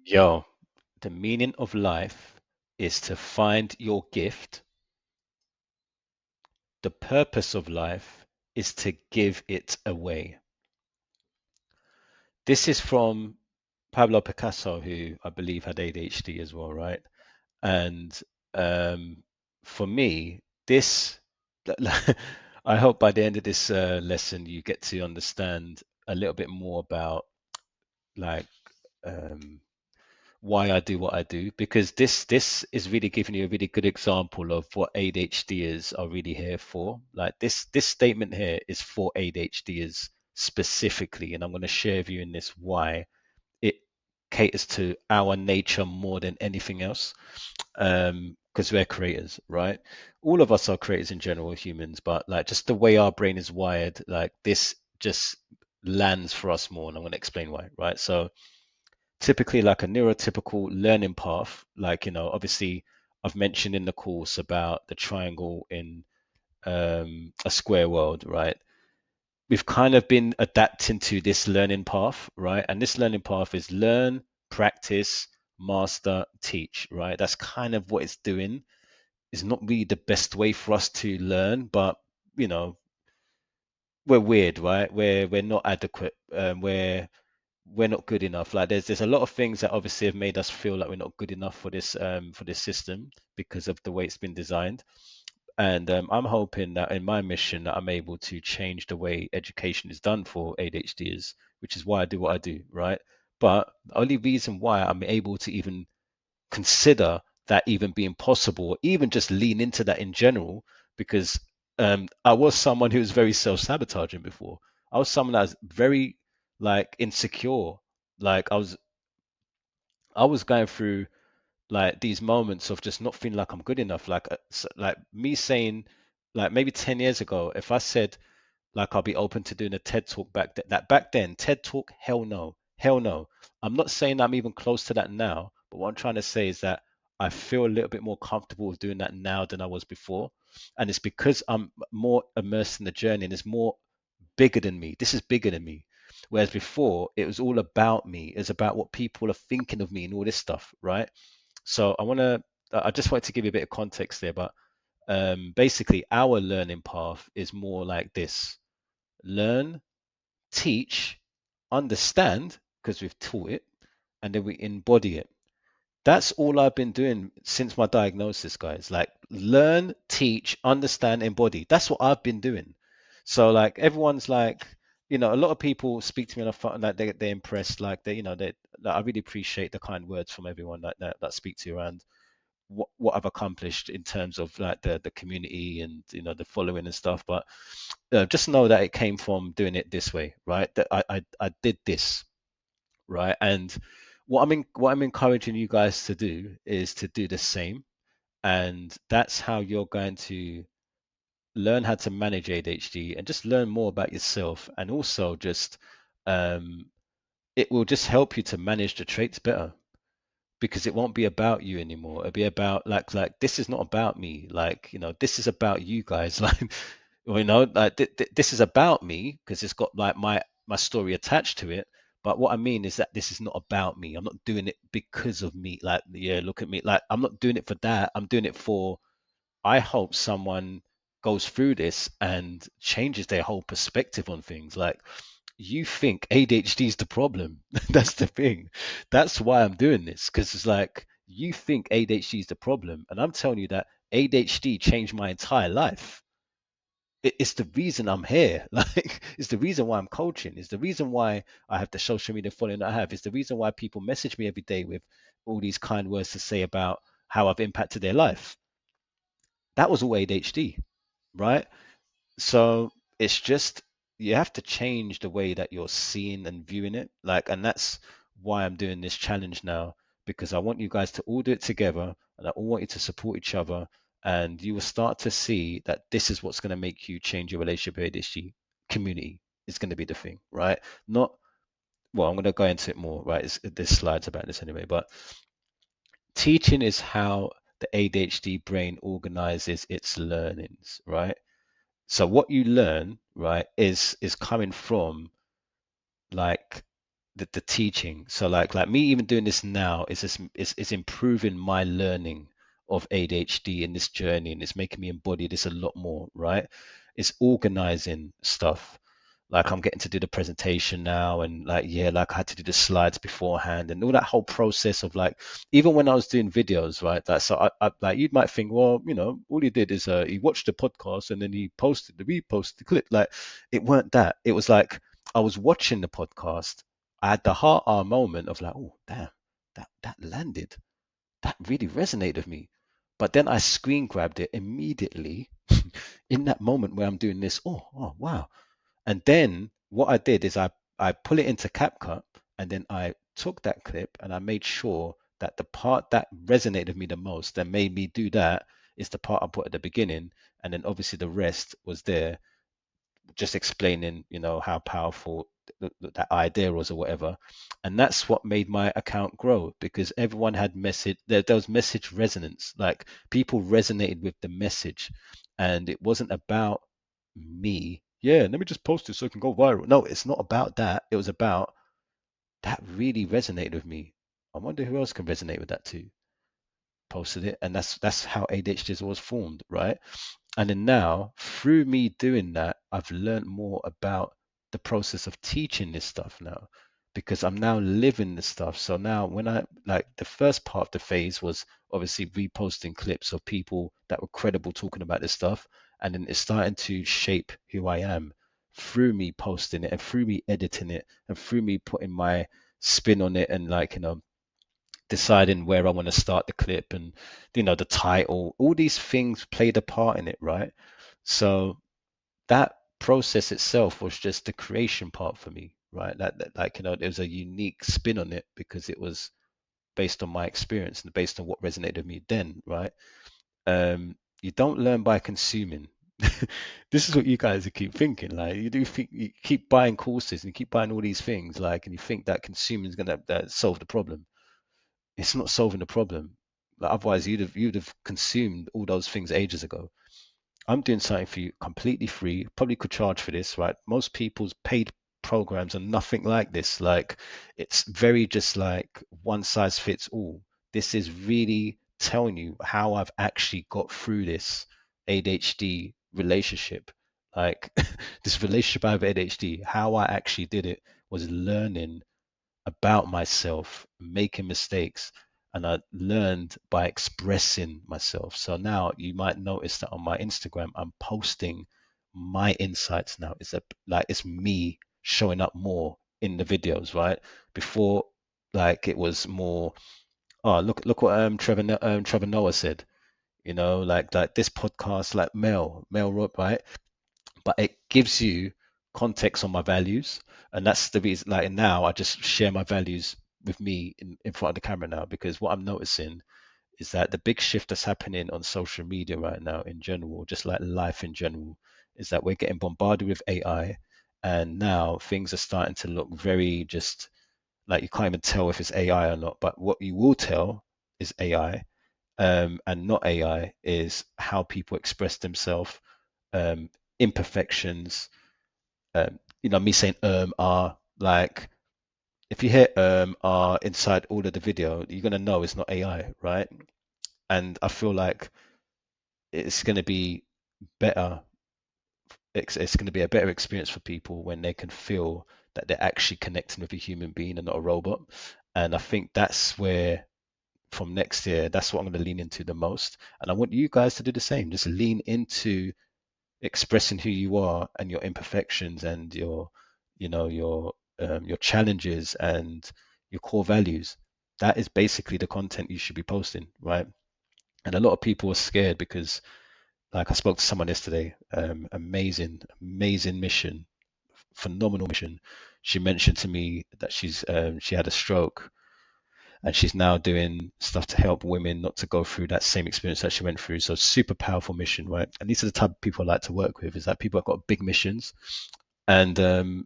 Yo, the meaning of life is to find your gift. The purpose of life is to give it away. This is from Pablo Picasso, who I believe had ADHD as well, right? And um, for me, this, I hope by the end of this lesson, you get to understand a little bit more about like um, why I do what I do, because this is really giving you a really good example of what ADHDers are really here for. Like this statement here is for ADHDers specifically, and I'm going to share with you in this why it caters to our nature more than anything else. Because we're creators, right? All of us are creators in general, humans, but like just the way our brain is wired, like this just lands for us more, and I'm going to explain why, right? So typically like a neurotypical learning path, like, obviously I've mentioned in the course about the triangle in a square world, right? We've kind of been adapting to this learning path, right? And this learning path is learn, practice, master, teach, right? That's kind of what it's doing. It's not really the best way for us to learn, but you know, we're weird, right? We're not adequate. We're not good enough. Like there's a lot of things that obviously have made us feel like we're not good enough for this system because of the way it's been designed. And I'm hoping that in my mission that I'm able to change the way education is done for ADHDers, which is why I do what I do, right? But the only reason why I'm able to even consider that even being possible, or even just lean into that in general, because I was someone who was very self-sabotaging before. I was someone that was very like insecure. Like I was going through like these moments of just not feeling like I'm good enough. Like like me saying like maybe 10 years ago, if I said like I'll be open to doing a TED talk that back then, TED talk, hell no, hell no. I'm not saying I'm even close to that now, but what I'm trying to say is that I feel a little bit more comfortable with doing that now than I was before. And it's because I'm more immersed in the journey and it's more bigger than me. This is bigger than me. Whereas before, it was all about me. It's about what people are thinking of me and all this stuff, right? So I just wanted to give you a bit of context there, but basically, our learning path is more like this: learn, teach, understand, because we've taught it, and then we embody it. That's all I've been doing since my diagnosis, guys. Like, learn, teach, understand, embody. That's what I've been doing. So, like, everyone's like, a lot of people speak to me on the phone, like they're impressed, like like, I really appreciate the kind words from everyone that speak to you around what I've accomplished in terms of like the community and the following and stuff. But just know that it came from doing it this way, right? That I did this, right? And what I'm encouraging you guys to do is to do the same, and that's how you're going to learn how to manage ADHD and just learn more about yourself, and also just um, it will just help you to manage the traits better because it won't be about you anymore. It'll be about like this is not about me. Like, this is about you guys. Like, like this is about me because it's got like my story attached to it. But what I mean is that this is not about me. I'm not doing it because of me. Like, yeah, look at me. Like, I'm not doing it for that. I'm doing it for, I hope someone goes through this and changes their whole perspective on things. Like, you think ADHD is the problem. That's the thing. That's why I'm doing this, because it's like you think ADHD is the problem, and I'm telling you that ADHD changed my entire life. It's the reason I'm here. Like, it's the reason why I'm coaching. It's the reason why I have the social media following that I have. It's the reason why people message me every day with all these kind words to say about how I've impacted their life. That was all ADHD, right? So it's just you have to change the way that you're seeing and viewing it. Like, and that's why I'm doing this challenge now, because I want you guys to all do it together and I all want you to support each other. And you will start to see that this is what's going to make you change your relationship with ADHD. Community is going to be the thing, right? Not, well, I'm going to go into it more, right? There's slides about this anyway, but teaching is how the ADHD brain organizes its learnings, right? So what you learn, right, is coming from like the teaching. So like me even doing this now is just is improving my learning of ADHD in this journey, and it's making me embody this a lot more, right? It's organizing stuff. Like I'm getting to do the presentation now, and like yeah, like I had to do the slides beforehand and all that whole process of like even when I was doing videos, right? That so I like you might think, well, all he did is he watched the podcast and then he reposted the clip. Like it weren't that. It was like I was watching the podcast. I had the heart hour moment of like, oh damn, that landed. That really resonated with me. But then I screen grabbed it immediately in that moment where I'm doing this. Oh wow. And then what I did is I pull it into CapCut and then I took that clip and I made sure that the part that resonated with me the most that made me do that is the part I put at the beginning. And then obviously the rest was there just explaining, how powerful that idea was or whatever. And that's what made my account grow because everyone had there was message resonance. Like people resonated with the message, and it wasn't about me. Yeah, let me just post it so it can go viral. No, it's not about that. It was about that really resonated with me. I wonder who else can resonate with that too. Posted it, and that's how ADHD was formed, right? And then now, through me doing that, I've learned more about the process of teaching this stuff now because I'm now living this stuff. So now, when I like the first part of the phase was obviously reposting clips of people that were credible talking about this stuff. And then it's starting to shape who I am through me posting it and through me editing it and through me putting my spin on it and like, deciding where I want to start the clip and the title, all these things played a part in it, right? So that process itself was just the creation part for me, right? That like there was a unique spin on it because it was based on my experience and based on what resonated with me then, right? You don't learn by consuming. This is what you guys keep thinking. Like you do think you keep buying courses and you keep buying all these things, like, and you think that consuming is gonna solve the problem. It's not solving the problem. Like, otherwise, you'd have consumed all those things ages ago. I'm doing something for you completely free. Probably could charge for this, right? Most people's paid programs are nothing like this. Like it's very just like one size fits all. This is really telling you how I've actually got through this ADHD relationship. Like this relationship I have with ADHD, how I actually did it was learning about myself, making mistakes, and I learned by expressing myself. So now you might notice that on my Instagram, I'm posting my insights now. It's me showing up more in the videos, right? Before, like it was more, oh look what Trevor Noah said, like this podcast, like Mel wrote, right? But it gives you context on my values, and that's the reason. Like now I just share my values with me in front of the camera now, because what I'm noticing is that the big shift that's happening on social media right now in general, just like life in general, is that we're getting bombarded with AI, and now things are starting to look very just like you can't even tell if it's AI or not. But what you will tell is AI, and not AI is how people express themselves, um, imperfections, me saying are like if you hear are inside all of the video, you're gonna know it's not AI, right? And I feel like it's gonna be better. It's gonna be a better experience for people when they can feel that they're actually connecting with a human being and not a robot. And I think that's where from next year, that's what I'm going to lean into the most. And I want you guys to do the same. Just lean into expressing who you are and your imperfections and your challenges and your core values. That is basically the content you should be posting, right? And a lot of people are scared because, like, I spoke to someone yesterday, amazing mission, phenomenal mission. She mentioned to me that she had a stroke, and she's now doing stuff to help women not to go through that same experience that she went through. So super powerful mission, right? And these are the type of people I like to work with, is that people have got big missions, and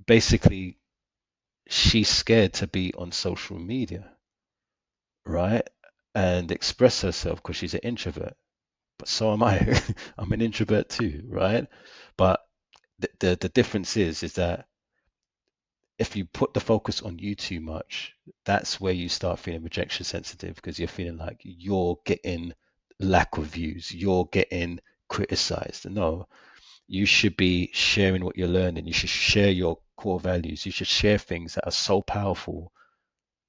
basically she's scared to be on social media, right? And express herself because she's an introvert. But so am I. I'm an introvert too, right? But the difference is that if you put the focus on you too much, that's where you start feeling rejection sensitive, because you're feeling like you're getting lack of views, you're getting criticized. No, you should be sharing what you're learning. You should share your core values. You should share things that are so powerful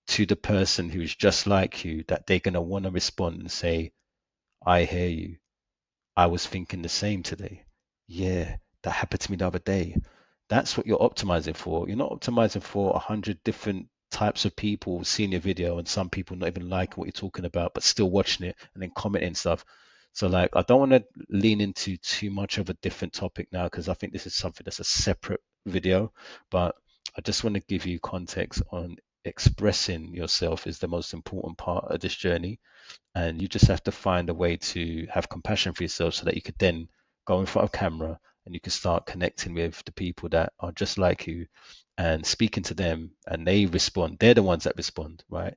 to the person who is just like you that they're going to want to respond and say, I hear you. I was thinking the same today. Yeah, that happened to me the other day. That's what you're optimizing for. You're not optimizing for 100 different types of people seeing your video and some people not even liking what you're talking about, but still watching it and then commenting stuff. So like, I don't want to lean into too much of a different topic now, because I think this is something that's a separate video, but I just want to give you context on expressing yourself is the most important part of this journey, and you just have to find a way to have compassion for yourself so that you could then go in front of camera and you can start connecting with the people that are just like you and speaking to them, and they respond. They're the ones that respond, right?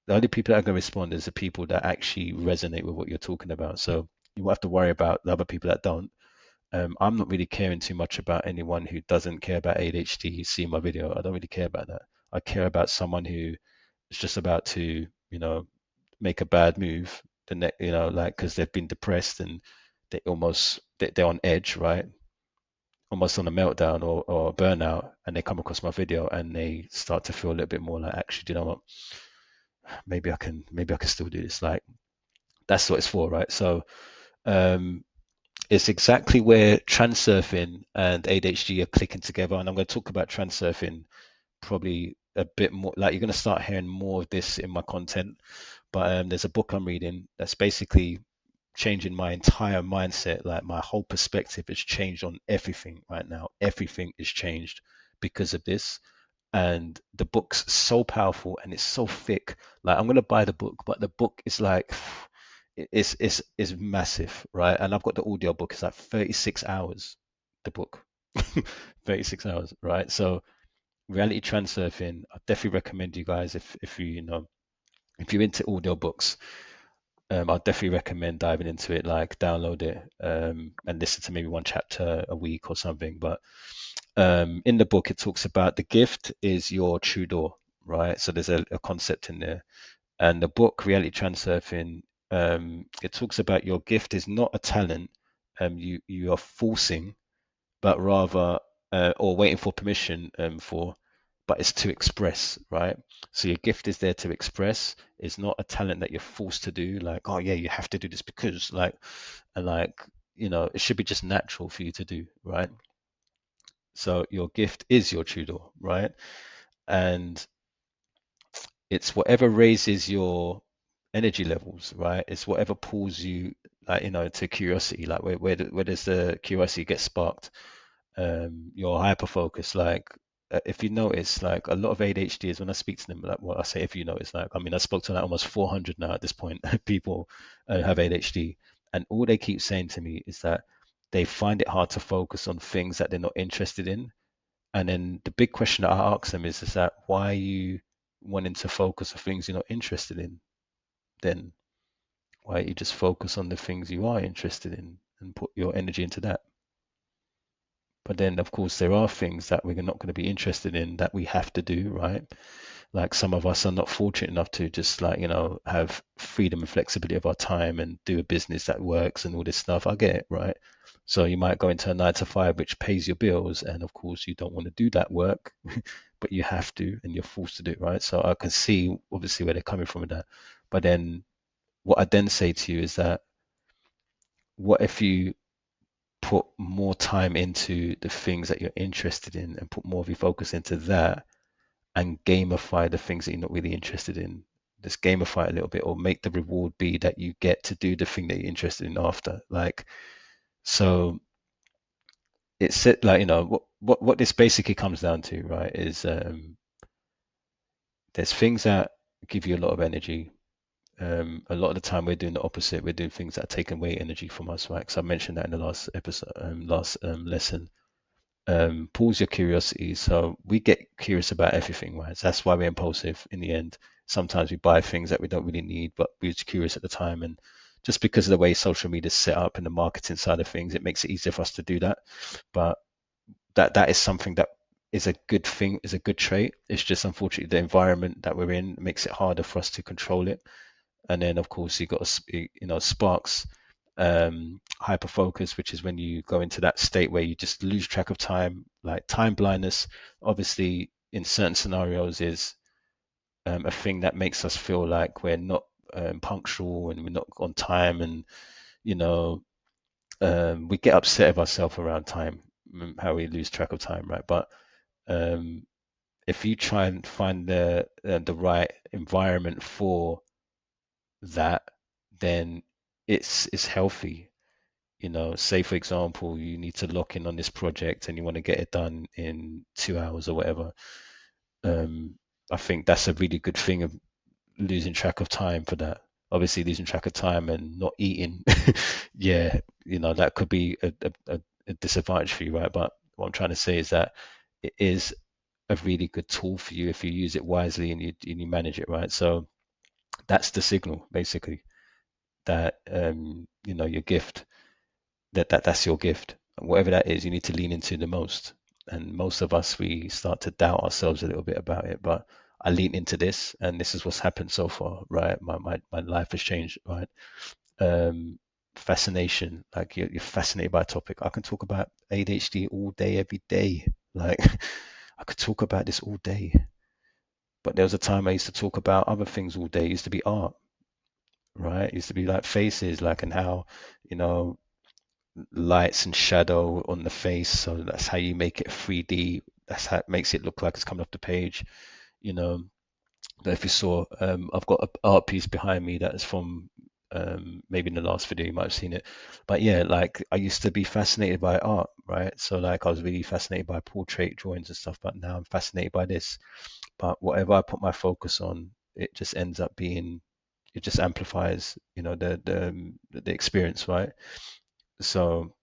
The only people that are going to respond is the people that actually resonate with what you're talking about. So you won't have to worry about the other people that don't. I'm not really caring too much about anyone who doesn't care about ADHD who see my video. I don't really care about that. I care about someone who is just about to, make a bad move the next, like, because they've been depressed and they're on edge, right? Almost on a meltdown or a burnout, and they come across my video and they start to feel a little bit more like, actually, do you know what? Maybe I can still do this. Like, that's what it's for, right? So um, it's exactly where transurfing and ADHD are clicking together, and I'm going to talk about transurfing probably a bit more. Like, you're going to start hearing more of this in my content. But there's a book I'm reading that's basically changing my entire mindset. Like, my whole perspective has changed on everything right now. Everything is changed because of this. And the book's so powerful and it's so thick. Like, I'm gonna buy the book, but the book is like it's massive, right? And I've got the audio book. It's like 36 hours. The book, 36 hours, right? So reality transurfing, I definitely recommend you guys, if if you're into audio books, I'd definitely recommend diving into it, like download it, and listen to maybe one chapter a week or something. But in the book, it talks about the gift is your true door, right? So there's a concept in there. And the book, Reality Transurfing, it talks about your gift is not a talent you are forcing, but rather or waiting for permission for, but it's to express, right? So your gift is there to express. It's not a talent that you're forced to do, like, oh yeah, you have to do this because, like, and like, it should be just natural for you to do, right? So your gift is your tutor, right? And it's whatever raises your energy levels, right? It's whatever pulls you, like, to curiosity, like where does the curiosity get sparked? Your hyperfocus, like, if you notice, like, a lot of ADHD is when I speak to them, like, well, I say, if you notice, like, I mean, I spoke to like almost 400 now at this point, people have ADHD, and all they keep saying to me is that they find it hard to focus on things that they're not interested in. And then the big question that I ask them is that why are you wanting to focus on things you're not interested in? Then why don't you just focus on the things you are interested in and put your energy into that? But then, of course, there are things that we're not going to be interested in that we have to do, right? Like, some of us are not fortunate enough to just, like, have freedom and flexibility of our time and do a business that works and all this stuff. I get it, right? So you might go into a 9 to 5 which pays your bills, and of course you don't want to do that work, but you have to and you're forced to do it, right? So I can see obviously where they're coming from with that. But then what I then say to you is that, what if you put more time into the things that you're interested in and put more of your focus into that, and gamify the things that you're not really interested in? Just gamify it a little bit, or make the reward be that you get to do the thing that you're interested in after. Like, so it's like, what this basically comes down to, right, is there's things that give you a lot of energy. A lot of the time we're doing the opposite. We're doing things that are taking away energy from us, right? Because I mentioned that in the last episode, last lesson. Pulls your curiosity. So we get curious about everything, right? So that's why we're impulsive in the end. Sometimes we buy things that we don't really need, but we're just curious at the time. And just because of the way social media is set up and the marketing side of things, it makes it easier for us to do that. But that is something that is a good thing, is a good trait. It's just unfortunately the environment that we're in makes it harder for us to control it. And then of course you got sparks, hyperfocus, which is when you go into that state where you just lose track of time, like time blindness. Obviously, in certain scenarios, is a thing that makes us feel like we're not punctual and we're not on time, and you know we get upset of ourselves around time, how we lose track of time, right? But um, if you try and find the right environment for that, then it's healthy. Say for example, you need to lock in on this project and you want to get it done in 2 hours or whatever. Um, I think that's a really good thing of losing track of time for that. Obviously, losing track of time and not eating, yeah, that could be a disadvantage for you, right? But what I'm trying to say is that it is a really good tool for you if you use it wisely and you manage it right. So that's the signal, basically, that your gift, that's your gift. And whatever that is, you need to lean into the most. And most of us, we start to doubt ourselves a little bit about it. But I lean into this, and this is what's happened so far, right? My life has changed, right? Um, Fascination, like you're fascinated by a topic. I can talk about ADHD all day, every day. Like I could talk about this all day. But there was a time I used to talk about other things all day. It used to be art, right? It used to be like faces, like, and how, you know, lights and shadow on the face. So that's how you make it 3D. That's how it makes it look like it's coming off the page. You know, but if you saw, I've got an art piece behind me that is from maybe in the last video you might have seen it. But yeah, like I used to be fascinated by art, right? So like I was really fascinated by portrait drawings and stuff, but now I'm fascinated by this. But whatever I put my focus on, it just ends up being, it just amplifies, the experience, right? So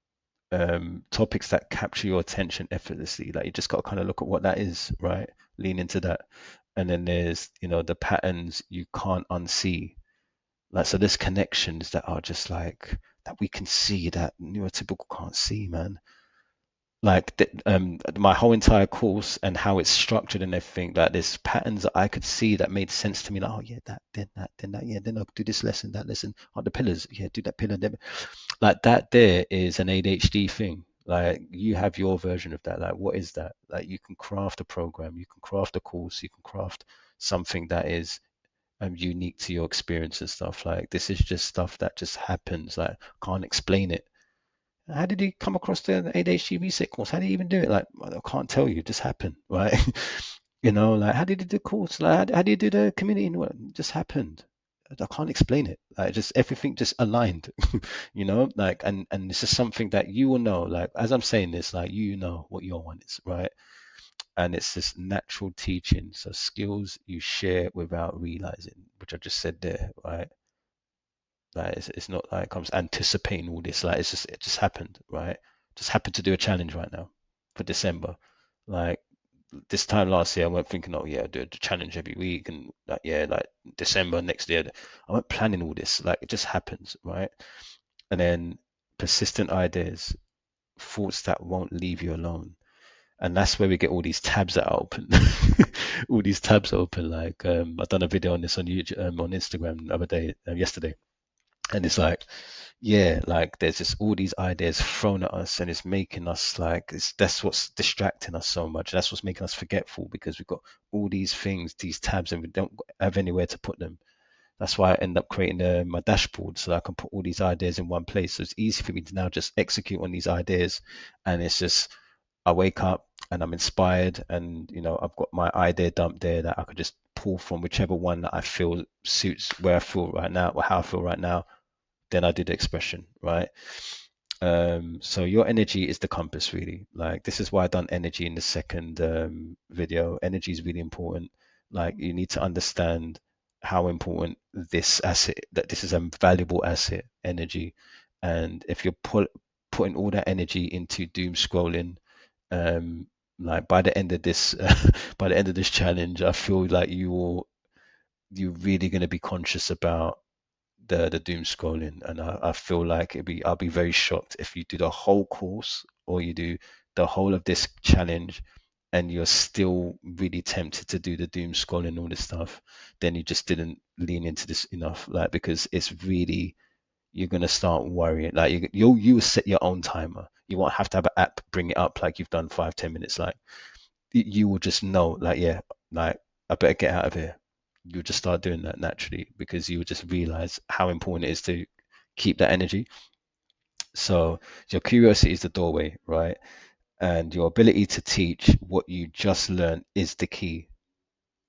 topics that capture your attention effortlessly, like you just got to kind of look at what that is, right? Lean into that. And then there's, the patterns you can't unsee. Like, so there's connections that are just like that we can see that neurotypical can't see, man. Like my whole entire course and how it's structured and everything, like there's patterns that I could see that made sense to me. Like, oh yeah, that, then that, yeah, then I'll do this lesson, that lesson. Oh, the pillars, yeah, do that pillar. Then like that there is an ADHD thing. Like you have your version of that. Like what is that? Like you can craft a program, you can craft a course, you can craft something that is unique to your experience and stuff. Like this is just stuff that just happens. Like can't explain it. How did he come across the ADHD reset course? How did he even do it? Like I can't tell you. It just happened, right? Like how did he do the course? Like how did he do the community? It just happened. I can't explain it. Like just everything just aligned, like and this is something that you will know. Like as I'm saying this, like you know what your one is, right? And it's this natural teaching. So skills you share without realizing, which I just said there, right? Like it's not like I'm anticipating all this. Like it just happened, right? Just happened to do a challenge right now for December. Like this time last year, I went thinking, oh yeah, I do a challenge every week, and like yeah, like December next year, I went planning all this. Like it just happens, right? And then persistent ideas, thoughts that won't leave you alone, and that's where we get all these tabs that are open, all these tabs open. Like I've done a video on this on YouTube, on Instagram the other day, yesterday, and it's like yeah, like there's just all these ideas thrown at us and it's making us like that's what's distracting us so much. That's what's making us forgetful because we've got all these things, these tabs, and we don't have anywhere to put them. That's why I end up creating my dashboard so that I can put all these ideas in one place. So it's easy for me to now just execute on these ideas, and it's just I wake up and I'm inspired, and I've got my idea dump there that I could just pull from whichever one that I feel suits where I feel right now or how I feel right now. Then I do the expression, right? So your energy is the compass, really. Like this is why I done energy in the second video. Energy is really important. Like you need to understand how important this asset, that this is a valuable asset, energy. And if you're putting all that energy into doom scrolling, um, like by the end of this, by the end of this challenge, I feel like you're really going to be conscious about the doom scrolling, and I feel like I'll be very shocked if you do the whole course or you do the whole of this challenge and you're still really tempted to do the doom scrolling and all this stuff, then you just didn't lean into this enough, like, because it's really, you're gonna start worrying. Like you will set your own timer. You won't have to have an app bring it up like you've done 5-10 minutes. Like you will just know, like, yeah, like I better get out of here. You'll just start doing that naturally because you will just realize how important it is to keep that energy. So your curiosity is the doorway, right? And your ability to teach what you just learned is the key.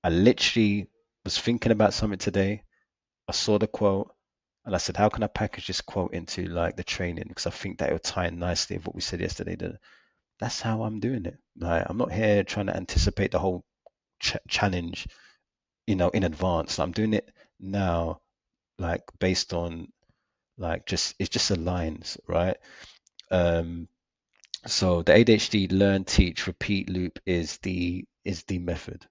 I literally was thinking about something today. I saw the quote and I said, how can I package this quote into like the training? Because I think that it will tie in nicely with what we said yesterday. That's how I'm doing it. Like, I'm not here trying to anticipate the whole challenge, in advance. I'm doing it now, like based on like just it's just aligns, right? Um, so the ADHD learn, teach, repeat loop is the method.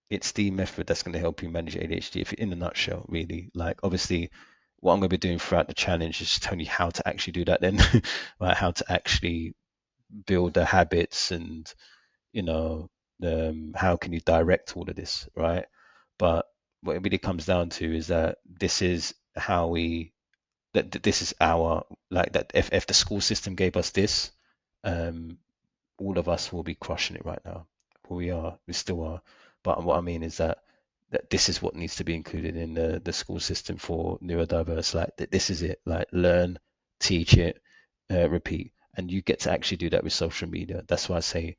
It's the method that's going to help you manage ADHD. If in a nutshell, really, like obviously, what I'm going to be doing throughout the challenge is telling you how to actually do that. Then, like how to actually build the habits and how can you direct all of this, right? But what it really comes down to is that this is how we that this is our like that if the school system gave us this, um, all of us will be crushing it right now. We still are. But what I mean is that this is what needs to be included in the school system for neurodiverse. Like this is it. Like learn, teach it, repeat, and you get to actually do that with social media. That's why I say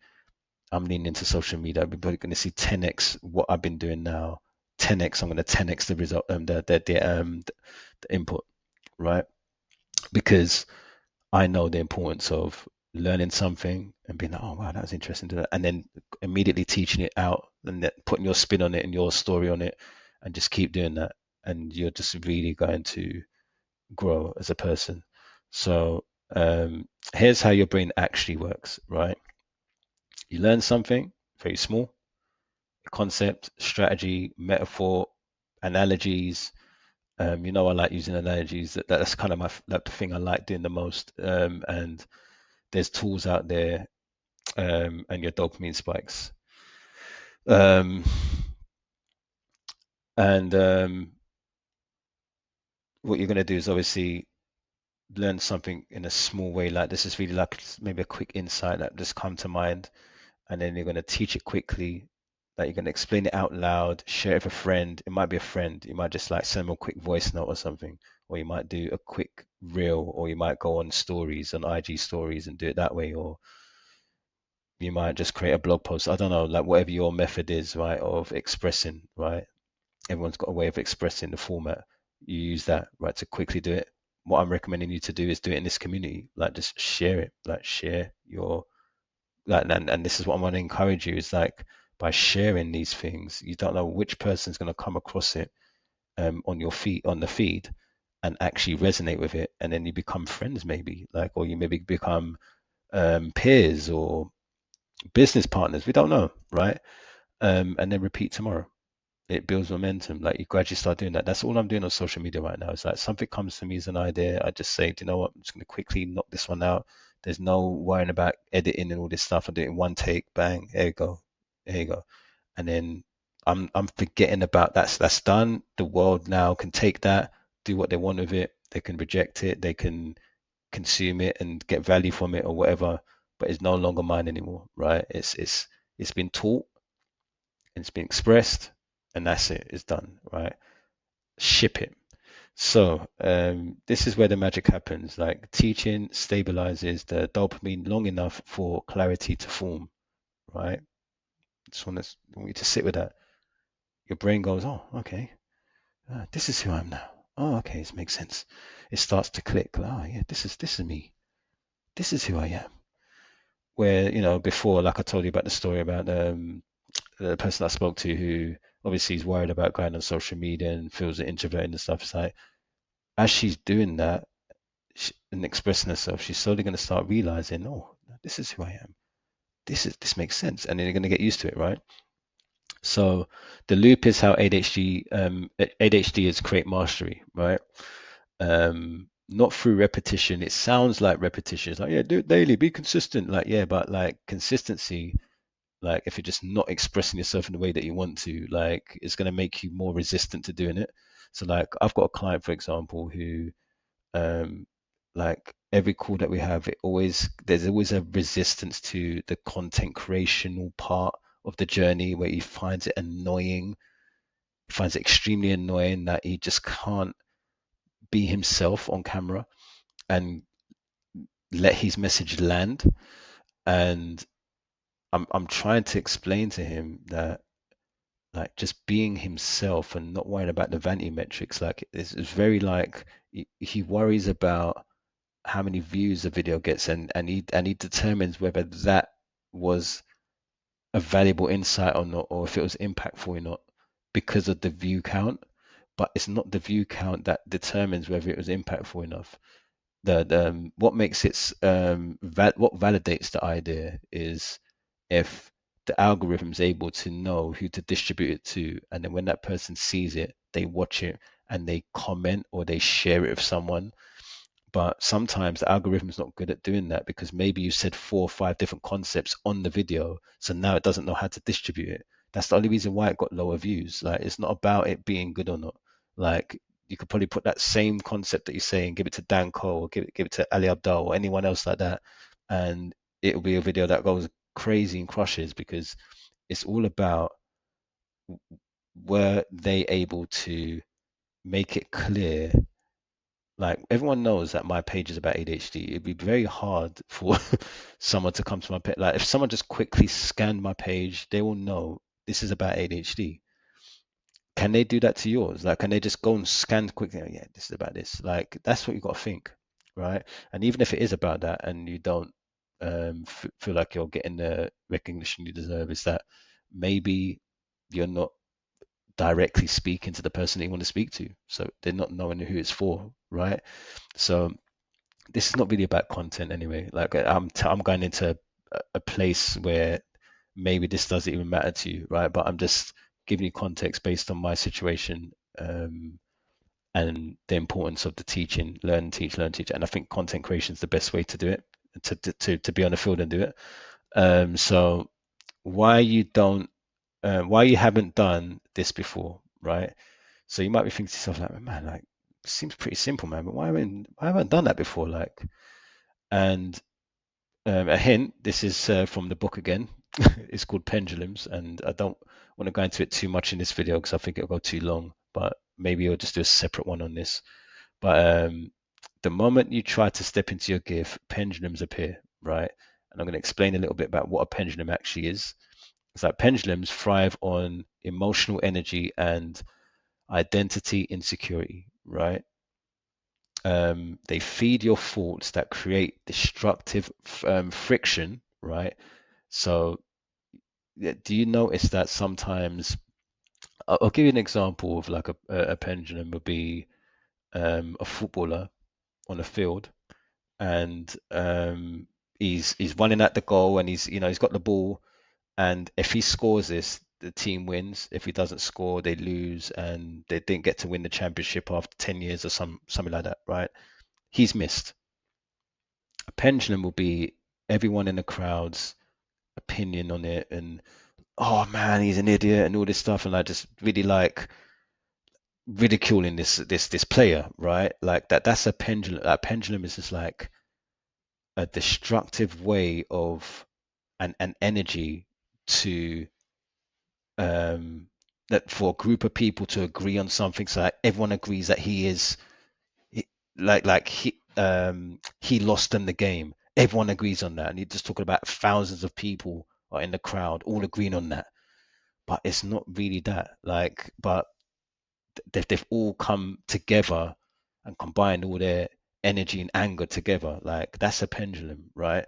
I'm leaning into social media. We're probably going to see 10x what I've been doing now. 10x. I'm going to 10x the result. The input, right? Because I know the importance of learning something and being like, oh wow, that was interesting, and then immediately teaching it out and then putting your spin on it and your story on it, and just keep doing that, and you're just really going to grow as a person. So here's how your brain actually works, right? You learn something very small, concept, strategy, metaphor, analogies. I like using analogies. That's kind of like the thing I like doing the most. And there's tools out there, and your dopamine spikes. Um, and what you're going to do is obviously learn something in a small way. Like this is really like maybe a quick insight that just come to mind, and then you're going to teach it quickly. Like you're going to explain it out loud, share it with a friend. It might be a friend. You might just like send them a quick voice note or something, or you might do a quick reel, or you might go on stories, on IG stories, and do it that way, or you might just create a blog post. I don't know, like whatever your method is, right, of expressing, right? Everyone's got a way of expressing the format. You use that, right, to quickly do it. What I'm recommending you to do is do it in this community. Like just share it, like share your like and this is what I want to encourage you is like by sharing these things, you don't know which person's going to come across it on your feed on the feed and actually resonate with it, and then you become friends maybe, like, or you maybe become peers or business partners. We don't know, right? And then repeat tomorrow. It builds momentum. Like you gradually start doing that. That's all I'm doing on social media right now. It's like something comes to me as an idea. I just say, do you know what? I'm just going to quickly knock this one out. There's no worrying about editing and all this stuff. I do it in one take. Bang. There you go. There you go. And then I'm forgetting about that's done. The world now can take that, do what they want with it. They can reject it. They can consume it and get value from it or whatever. But it's no longer mine anymore, right? It's been taught and it's been expressed, and that's it. It's done, right? Ship it. So this is where the magic happens. Like teaching stabilizes the dopamine long enough for clarity to form, right? I want you to sit with that. Your brain goes, oh, okay, this is who I am now. Oh, okay, this makes sense. It starts to click. Oh, yeah, this is me. This is who I am. Where before, like I told you about the story about the person I spoke to who obviously is worried about going on social media and feels introverted and stuff. It's like as she's doing that and expressing herself, she's slowly going to start realizing, oh, this is who I am. This makes sense, and then you're going to get used to it, right? So the loop is how ADHD is create mastery, right? Not through repetition. It sounds like repetition. It's like, yeah, do it daily, be consistent. Like, yeah, but like consistency, Like if you're just not expressing yourself in the way that you want to, like it's going to make you more resistant to doing it. So like I've got a client, for example, who um like every call that we have, there's always a resistance to the content creational part of the journey where he finds it annoying, finds it extremely annoying that he just can't be himself on camera and let his message land. And I'm trying to explain to him that like just being himself and not worrying about the vanity metrics, like it's very like he worries about how many views a video gets, and he determines whether that was a valuable insight or not, or if it was impactful or not, because of the view count. But it's not the view count that determines whether it was impactful enough. What makes what validates the idea is if the algorithm is able to know who to distribute it to, and then when that person sees it, they watch it and they comment or they share it with someone. But sometimes the algorithm is not good at doing that because maybe you said 4 or 5 different concepts on the video, so now it doesn't know how to distribute it. That's the only reason why it got lower views. Like it's not about it being good or not. Like you could probably put that same concept that you're saying, give it to Dan Cole or give it to Ali Abdul or anyone else like that, and it'll be a video that goes crazy and crushes because it's all about were they able to make it clear. Like everyone knows that my page is about ADHD. It'd be very hard for someone to come to my page. Like if someone just quickly scanned my page, they will know this is about ADHD. Can they do that to yours? Like, can they just go and scan quickly? Oh, yeah, this is about this. Like, that's what you got to think, right? And even if it is about that, and you don't feel like you're getting the recognition you deserve, is that maybe you're not directly speaking to the person that you want to speak to, so they're not knowing who it's for, right? So this is not really about content anyway. Like I'm going into a place where maybe this doesn't even matter to you, right? But I'm just giving you context based on my situation, and the importance of the teaching, learn, teach. And I think content creation is the best way to do it, to be on the field and do it. So why you don't, why you haven't done this before, right? So you might be thinking to yourself like, man, like it seems pretty simple, man, but why haven't I done that before? Like, and a hint, this is from the book again. It's called Pendulums, and I don't want to go into it too much in this video because I think it'll go too long, but maybe I'll just do a separate one on this. But the moment you try to step into your gift, pendulums appear, right? And I'm going to explain a little bit about what a pendulum actually is. It's like pendulums thrive on emotional energy and identity insecurity, right? They feed your thoughts that create destructive friction, right? So, yeah, do you notice that sometimes? I'll give you an example of like a pendulum would be a footballer on a field, and he's running at the goal, and he's got the ball, and if he scores this, the team wins. If he doesn't score, they lose, and they didn't get to win the championship after 10 years or something like that, right? He's missed. A pendulum will be everyone in the crowd's opinion on it, and oh man, he's an idiot and all this stuff, and I just really like ridiculing this player, right? Like that's a pendulum. That pendulum is just like a destructive way of an energy to um that for a group of people to agree on something, so that everyone agrees that he, he lost them the game. Everyone agrees on that, and you're just talking about thousands of people are in the crowd all agreeing on that. But it's not really that. Like, but they've all come together and combined all their energy and anger together. Like that's a pendulum, right?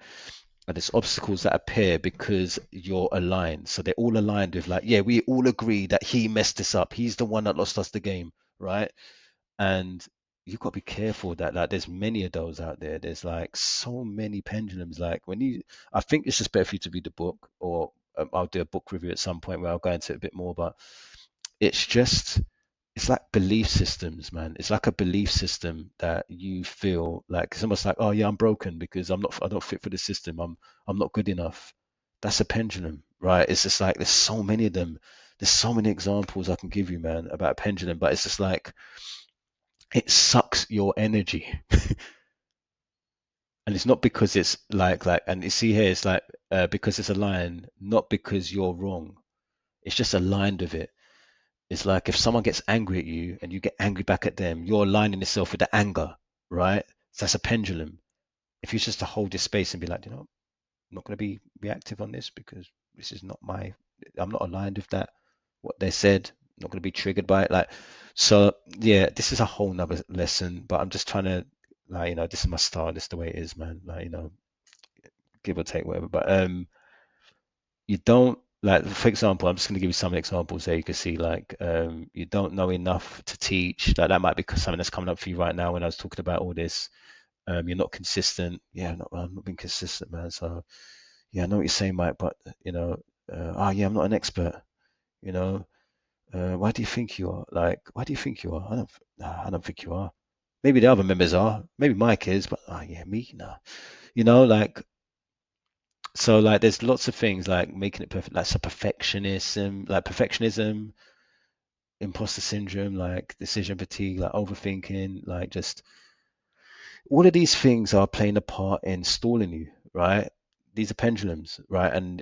And there's obstacles that appear because you're aligned. So they're all aligned with like, yeah, we all agree that he messed this up. He's the one that lost us the game, right? And you've got to be careful that like there's many of those out there. There's like so many pendulums. Like I think it's just better for you to read the book, or I'll do a book review at some point where I'll go into it a bit more. But it's just it's like belief systems, man. It's like a belief system that you feel like it's almost like, oh yeah, I'm broken because I don't fit for the system. I'm not good enough. That's a pendulum, right? It's just like there's so many of them. There's so many examples I can give you, man, about a pendulum, but it's just like it sucks your energy. And it's not because it's like and you see here it's like because it's aligned, not because you're wrong. It's just aligned with it. It's like if someone gets angry at you and you get angry back at them, you're aligning yourself with the anger, right? So that's a pendulum. If you just to hold your space and be like, I'm not going to be reactive on this because this is not I'm not aligned with that, what they said, I'm not going to be triggered by it. Like, so yeah, this is a whole nother lesson, but I'm just trying to, like, this is my style, this is the way it is, man. Like, give or take, whatever. But you don't like, for example, I'm just going to give you some examples there. You can see like you don't know enough to teach. Like that might be something that's coming up for you right now when I was talking about all this. You're not consistent. Yeah, I'm not being consistent, man. So yeah, I know what you're saying, Mike, but yeah, I'm not an expert. You know, why do you think you are? Like, why do you think you are? I don't think you are. Maybe the other members are. Maybe Mike is, but yeah, me, no. Like, so like there's lots of things like making it perfect, like so perfectionism, imposter syndrome, like decision fatigue, like overthinking, like just all of these things are playing a part in stalling you, right? These are pendulums, right? And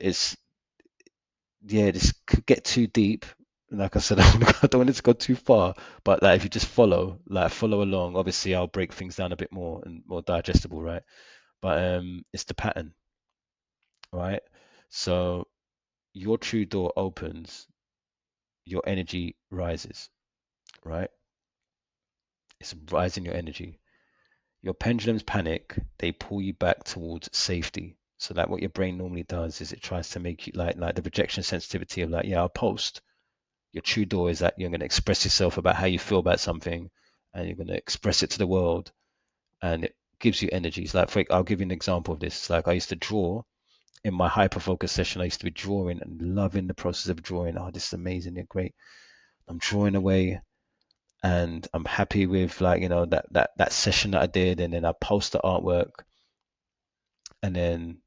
yeah, this could get too deep. Like I said, I don't want it to go too far, but like if you just follow along, obviously I'll break things down a bit more and more digestible, right? But it's the pattern, right? So your true door opens, your energy rises, right? It's rising your energy. Your pendulums panic, they pull you back towards safety. So like what your brain normally does is it tries to make you like the rejection sensitivity of like, yeah, I'll post. Your true door is that you're going to express yourself about how you feel about something and you're going to express it to the world and it gives you energies. Like I'll give you an example of this. Like I used to draw in my hyperfocus session. I used to be drawing and loving the process of drawing. Oh, this is amazing. You're great. I'm drawing away and I'm happy with like that session that I did, and then I post the artwork, and then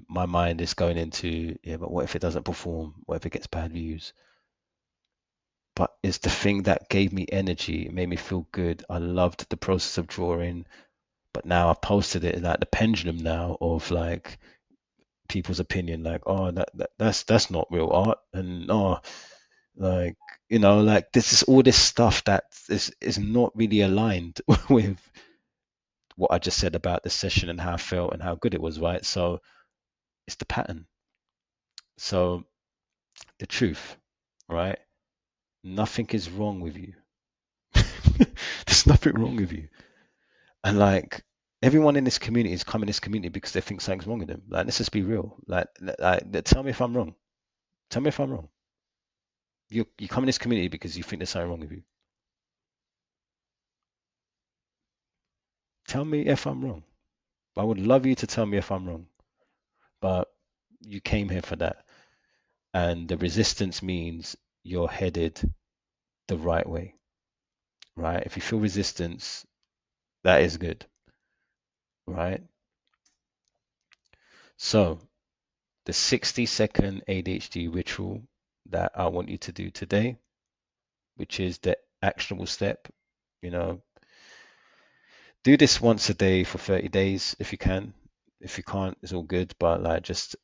my mind is going into, yeah, but what if it doesn't perform? What if it gets bad views? But it's the thing that gave me energy. It made me feel good. I loved the process of drawing, but now I posted it like the pendulum now of like people's opinion, like, oh, that's not real art, and oh, like like this is all this stuff that is not really aligned with what I just said about the session and how I felt and how good it was, right? So it's the pattern. So the truth, right? Nothing is wrong with you. There's nothing wrong with you. And like everyone in this community is coming in this community because they think something's wrong with them. Like, let's just be real. Tell me if I'm wrong. Tell me if I'm wrong. You come in this community because you think there's something wrong with you. Tell me if I'm wrong. I would love you to tell me if I'm wrong. But you came here for that. And the resistance means you're headed the right way, right? If you feel resistance, that is good, right? So, the 60-second ADHD ritual that I want you to do today, which is the actionable step, you know, do this once a day for 30 days if you can. If you can't, it's all good, but like just,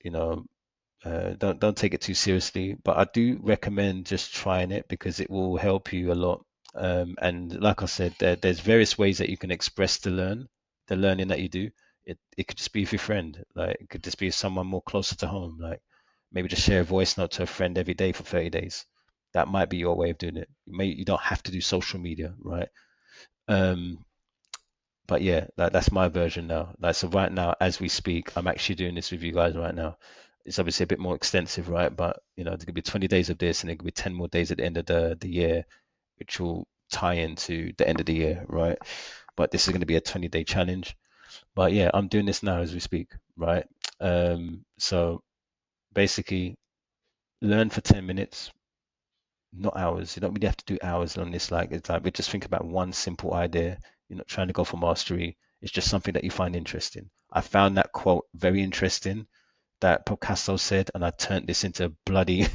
don't take it too seriously. But I do recommend just trying it because it will help you a lot. And like I said, there's various ways that you can express the learning that you do. It could just be with your friend, like it could just be someone more closer to home, like maybe just share a voice note to a friend every day for 30 days. That might be your way of doing it. You don't have to do social media, right? Um, but yeah, that's my version now. Like so, right now as we speak, I'm actually doing this with you guys right now. It's obviously a bit more extensive, right? But there could be 20 days of this, and there could be 10 more days at the end of the year, which will tie into the end of the year, right? But this is going to be a 20-day challenge. But yeah, I'm doing this now as we speak, right? So basically, learn for 10 minutes, not hours. You don't really have to do hours on this. Like it's like we just think about one simple idea. You're not trying to go for mastery. It's just something that you find interesting. I found that quote very interesting that Picasso said, and I turned this into a bloody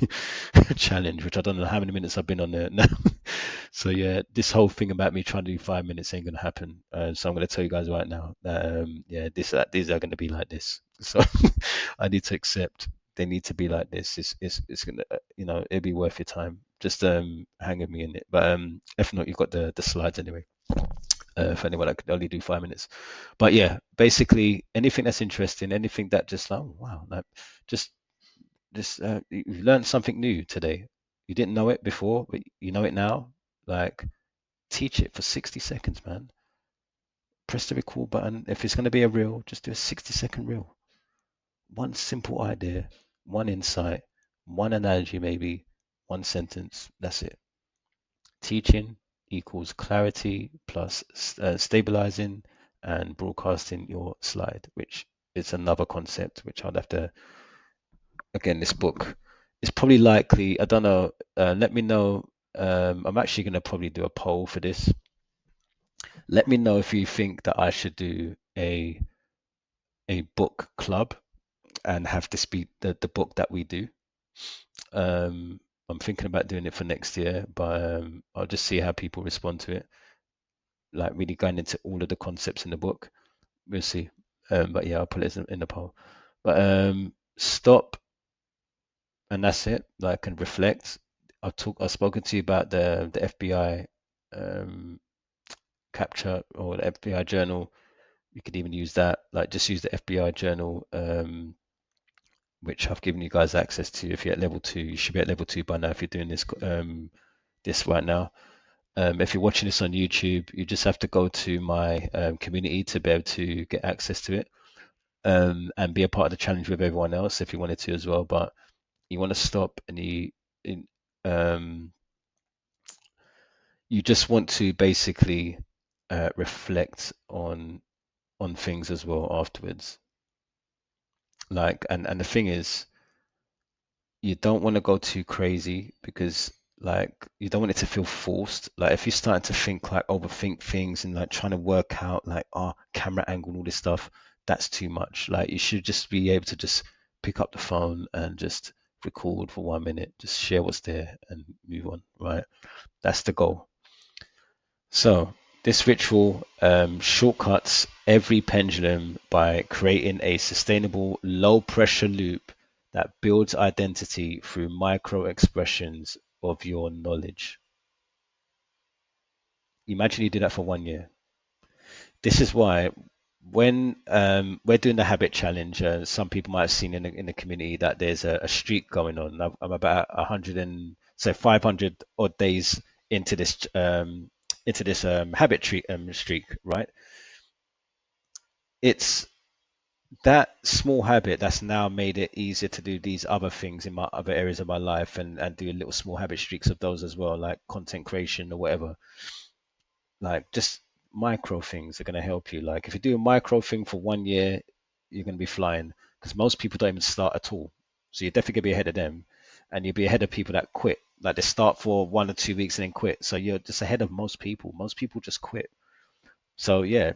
challenge, which I don't know how many minutes I've been on there now. So yeah, this whole thing about me trying to do 5 minutes ain't gonna happen. So I'm gonna tell you guys right now that yeah, these are gonna be like this. So I need to accept they need to be like this. It's gonna it'll be worth your time. Just hang with me in it. But if not, you've got the slides anyway. For anyone that could only do 5 minutes. But yeah, basically anything that's interesting, anything that just oh wow, like just you learned something new today. You didn't know it before, but you know it now. Like teach it for 60 seconds, man. Press the record button. If it's going to be a reel, just do a 60-second reel. One simple idea, one insight, one analogy, maybe one sentence. That's it. Teaching equals clarity plus stabilizing and broadcasting your slide, which is another concept which I'd have to, again, this book is probably likely, I don't know, let me know. I'm actually going to probably do a poll for this. Let me know if you think that I should do a book club and have this be the book that we do. I'm thinking about doing it for next year, but I'll just see how people respond to it. Like really going into all of the concepts in the book. We'll see. But yeah, I'll put it in the poll. But stop, and that's it. Like, and reflect. I've spoken to you about the FBI um, capture or the FBI journal. You could even use that. Like, just use the FBI journal, which I've given you guys access to. If you're at level 2, you should be at level 2 by now. If you're doing this right now. If you're watching this on YouTube, you just have to go to my community to be able to get access to it, and be a part of the challenge with everyone else if you wanted to as well. But you want to stop and um, you just want to basically reflect on things as well afterwards. Like, and the thing is, you don't want to go too crazy because like you don't want it to feel forced. Like if you're starting to think like overthink things and like trying to work out like camera angle and all this stuff, that's too much. Like you should just be able to just pick up the phone and just record for 1 minute, just share what's there and move on, right? That's the goal. So this ritual shortcuts every pendulum by creating a sustainable low pressure loop that builds identity through micro expressions of your knowledge. Imagine you did that for 1 year. This is why when we're doing the habit challenge, some people might have seen in the community that there's a streak going on. I'm about 100 and so 500 odd days into this streak, right? It's that small habit that's now made it easier to do these other things in my other areas of my life and do little small habit streaks of those as well, like content creation or whatever. Like just micro things are going to help you. Like if you do a micro thing for 1 year, you're going to be flying because most people don't even start at all. So you're definitely going to be ahead of them, and you'll be ahead of people that quit. Like they start for 1 or 2 weeks and then quit. So you're just ahead of most people. Most people just quit. So yeah,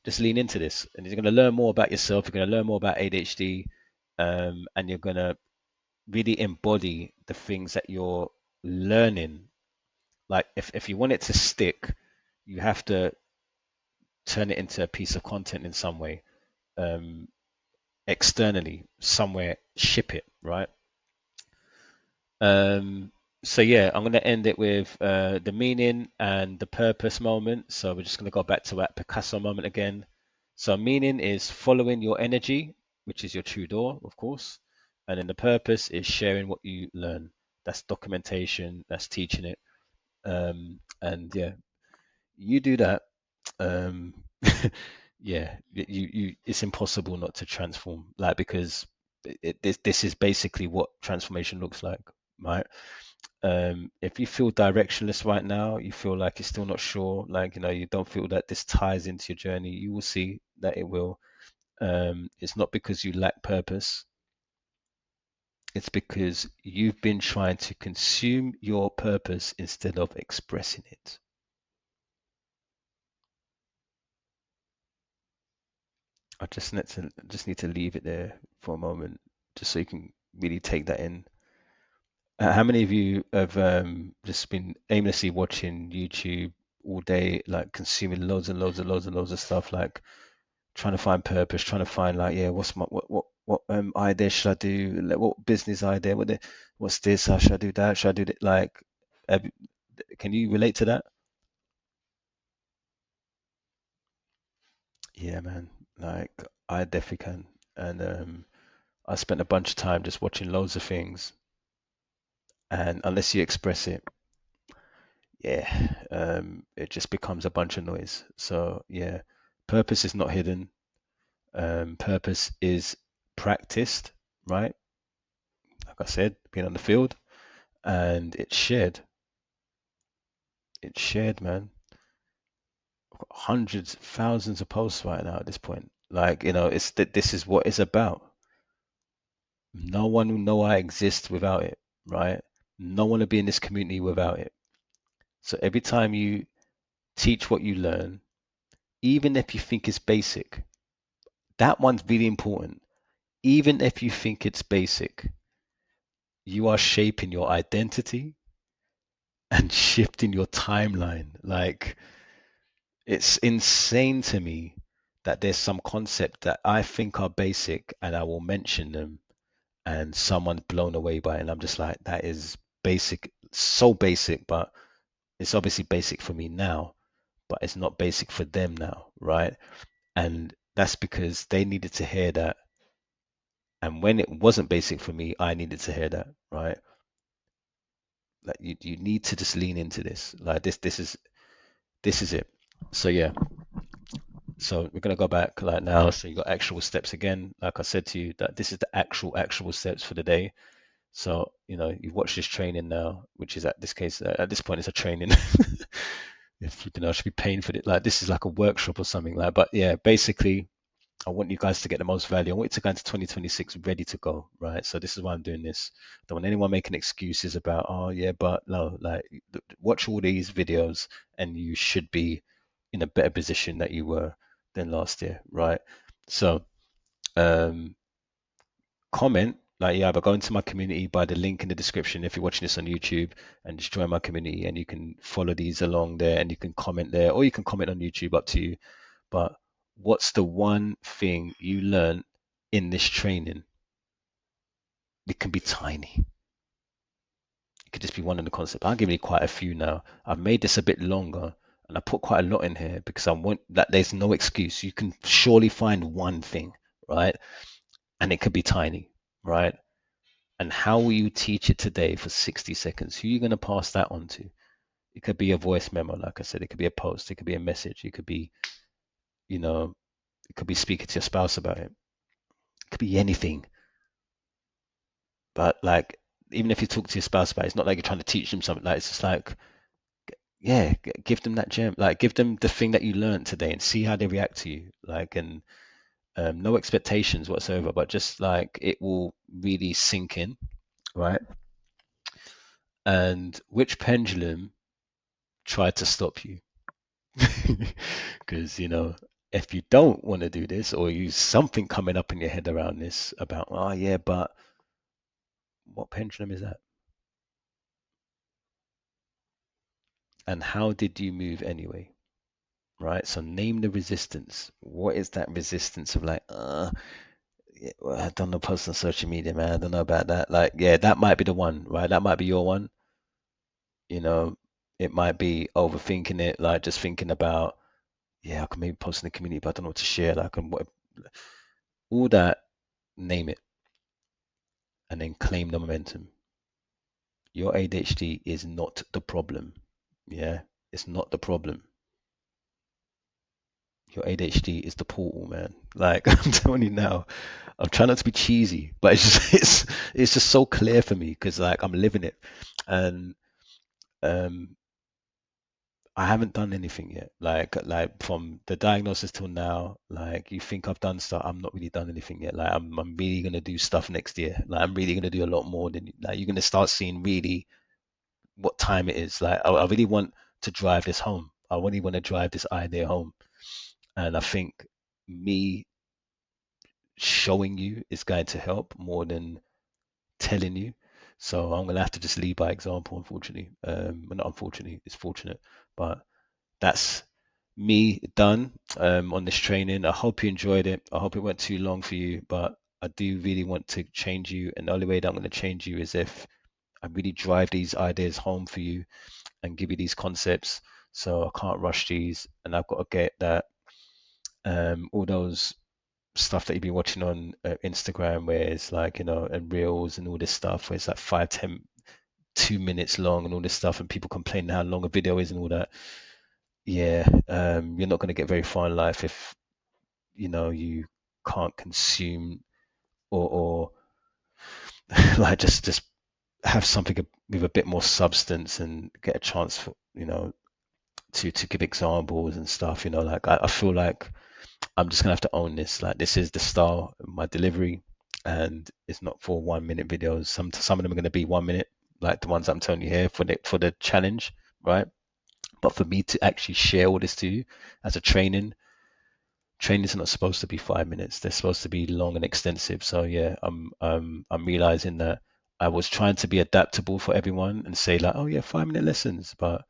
just lean into this, and you're going to learn more about yourself. You're going to learn more about ADHD, and you're going to really embody the things that you're learning. Like if you want it to stick, you have to turn it into a piece of content in some way, um, externally, somewhere, ship it, right? Um, so yeah, I'm going to end it with the meaning and the purpose moment. So we're just going to go back to that Picasso moment again. So meaning is following your energy, which is your true door, of course. And then the purpose is sharing what you learn. That's documentation, that's teaching it. And yeah, you do that. Um, yeah, it's impossible not to transform, like because this is basically what transformation looks like, right? If you feel directionless right now, you feel like you're still not sure, like you don't feel that this ties into your journey, you will see that it will. It's not because you lack purpose, it's because you've been trying to consume your purpose instead of expressing it. I just need to leave it there for a moment. just so you can really take that in. How many of you have just been aimlessly watching YouTube all day, like consuming loads and loads and loads and loads of stuff, like trying to find purpose, trying to find like, yeah, what's my what idea should I do? Like, what business idea? What's this? How should I do that? Should I do that? Like, have, can you relate to that? Yeah, man. Like, I definitely can. And I spent a bunch of time just watching loads of things, and unless you express it, yeah, it just becomes a bunch of noise. So yeah, purpose is not hidden. Purpose is practiced, right? Like I said, being on the field, and it's shared. It's shared, man. Hundreds, thousands of posts right now at this point. Like, it's that this is what it's about. No one will know I exist without it, right? No one will be in this community without it. So every time you teach what you learn, even if you think it's basic, that one's really important. Even if you think it's basic, you are shaping your identity and shifting your timeline. Like, it's insane to me that there's some concept that I think are basic and I will mention them and someone's blown away by it. And I'm just like, that is basic, so basic, but it's obviously basic for me now, but it's not basic for them now, right? And that's because they needed to hear that. And when it wasn't basic for me, I needed to hear that, right? Like you need to just lean into this. Like this is it. So yeah. So we're gonna go back like now. So you got actual steps again. Like I said to you, that this is the actual steps for the day. So you've watched this training now, which is at this case at this point it's a training. If I should be paying for it. Like this is like a workshop or something like. But yeah, basically I want you guys to get the most value. I want you to go into 2026 ready to go, right? So this is why I'm doing this. Don't want anyone making excuses about, oh yeah, but no, like watch all these videos and you should be in a better position that you were than last year, right? So um, comment like yeah, but go into my community by the link in the description if you're watching this on YouTube and just join my community and you can follow these along there and you can comment there or you can comment on YouTube, up to you. But what's the one thing you learn in this training? It can be tiny. It could just be one of the concepts. I'll give you quite a few now. I've made this a bit longer and I put quite a lot in here because I want that there's no excuse. You can surely find one thing, right? And it could be tiny, right? And how will you teach it today for 60 seconds? Who are you going to pass that on to? It could be a voice memo, like I said. It could be a post. It could be a message. It could be, you know, it could be speaking to your spouse about it. It could be anything. But like, even if you talk to your spouse about it, it's not like you're trying to teach them something. Like it's just like, yeah, give them that gem. Like, give them the thing that you learned today and see how they react to you. Like, and no expectations whatsoever, but just like it will really sink in, right? And which pendulum tried to stop you? Because if you don't want to do this, or you something coming up in your head around this about, oh yeah, but what pendulum is that? And how did you move anyway? Right? So name the resistance. What is that resistance of like, yeah, well, I don't know, post on social media, man. I don't know about that. Like, yeah, that might be the one, right? That might be your one. You know, it might be overthinking it, like just thinking about, yeah, I can maybe post in the community, but I don't know what to share. Like, and what, all that, name it, and then claim the momentum. Your ADHD is not the problem. Yeah, it's not the problem. Your ADHD is the portal, man. Like I'm telling you now, I'm trying not to be cheesy, but it's just it's just so clear for me because like I'm living it, and um, I haven't done anything yet. Like from the diagnosis till now, like you think I've done stuff, I'm not really done anything yet. Like I'm really gonna do stuff next year. Like I'm really gonna do a lot more than like you're gonna start seeing really what time it is. Like I really want to drive this home. I really want to drive this idea home, and I think me showing you is going to help more than telling you. So I'm gonna have to just lead by example, unfortunately. Well, not unfortunately, it's fortunate, but that's me done on this training. I hope you enjoyed it. I hope it went too long for you, but I do really want to change you, and the only way that I'm going to change you is if I really drive these ideas home for you and give you these concepts. So I can't rush these, and I've got to get that all those stuff that you've been watching on Instagram, where it's like, and reels and all this stuff, where it's like 5, 10, 2 minutes long and all this stuff, and people complain how long a video is and all that. Yeah, you're not going to get very far in life if you can't consume or like just have something with a bit more substance and get a chance for to give examples and stuff. Like I feel like I'm just gonna have to own this. Like this is the style of my delivery, and it's not for 1 minute videos. Some of them are gonna be 1 minute, like the ones I'm telling you here for the challenge, right? But for me to actually share all this to you as a trainings are not supposed to be 5 minutes. They're supposed to be long and extensive. So yeah, I'm realizing that I was trying to be adaptable for everyone and say like, oh yeah, 5 minute lessons. But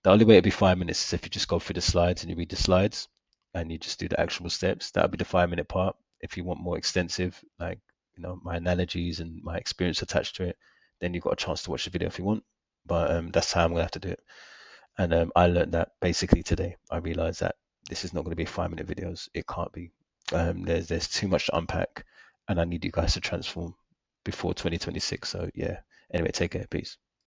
the only way it'd be 5 minutes is if you just go through the slides and you read the slides and you just do the actual steps. That would be the 5 minute part. If you want more extensive, like my analogies and my experience attached to it, then you've got a chance to watch the video if you want. But that's how I'm gonna have to do it. And I learned that basically today. I realized that this is not going to be 5 minute videos. It can't be. There's too much to unpack, and I need you guys to transform before 2026. So yeah. Anyway, take care. Peace.